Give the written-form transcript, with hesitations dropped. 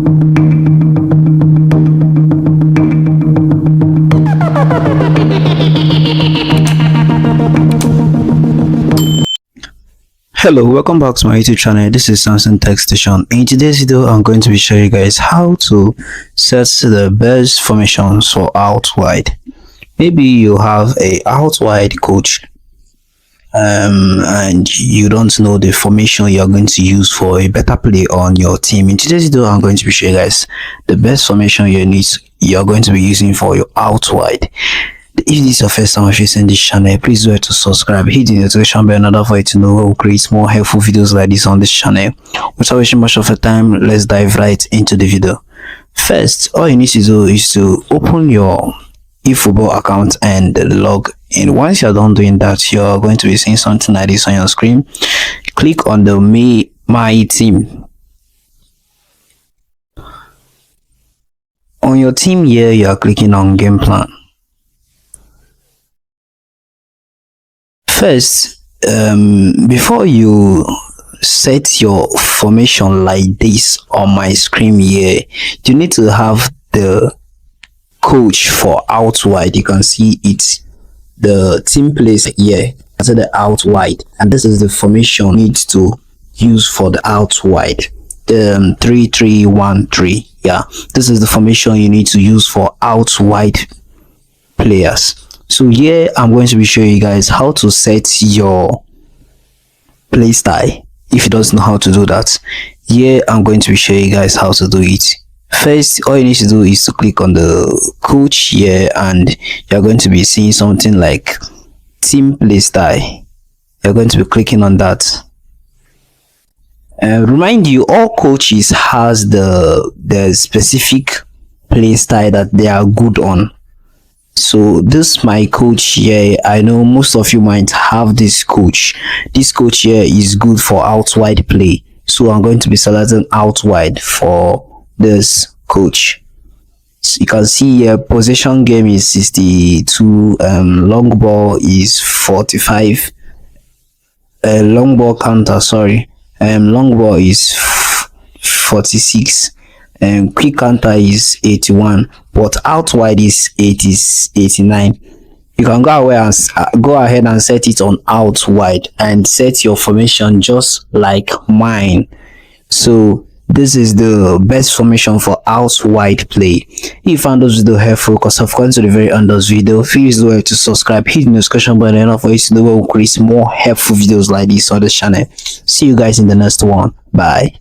Hello, welcome back to my YouTube channel. This is Samson Tech Station. In today's video, I'm going to be showing you guys how to set the best formations for out wide. Maybe you have a out wide coach and you don't know the formation you're going to use for a better play on your team. In today's video, I'm going to be showing you guys the best formation you're going to be using for your out wide. If this is your first time watching this channel, please do to subscribe, hit the notification bell in order for you to know when we create more helpful videos like this on this channel. Without wasting much of your time, let's dive right into the video. First, all you need to do is to open your Efootball account and log in. Once you're done doing that, you're going to be seeing something like this on your screen. Click on the My Team. On your team here, you are clicking on Game Plan. First, before you set your formation like this on my screen here, you need to have the coach for out wide. You can see it, the team place here, so the out wide, and this is the formation you need to use for the out wide. 3-3-1-3. Yeah, this is the formation you need to use for out wide players. So here I'm going to be showing you guys how to set your play style. If you don't know how to do that, here I'm going to be showing you guys how to do it. First, all you need to do is to click on the coach here, and you're going to be seeing something like team play style. You're going to be clicking on that. Remind you, all coaches has the specific play style that they are good on. So this my coach here. I know most of you might have this coach. This coach here is good for out wide play, so I'm going to be selecting out wide for this coach. So you can see here possession game is 62, long ball is 45, long ball counter, sorry, long ball is 46, and quick counter is 81, but out wide is 89. You can go ahead and set it on out wide and set your formation just like mine. So this is the best formation for out wide play. If you found this video helpful, because I've gone to the very end of this video, please do to subscribe, hit the notification button in order for you to know when we create more helpful videos like this on this channel. See you guys in the next one. Bye.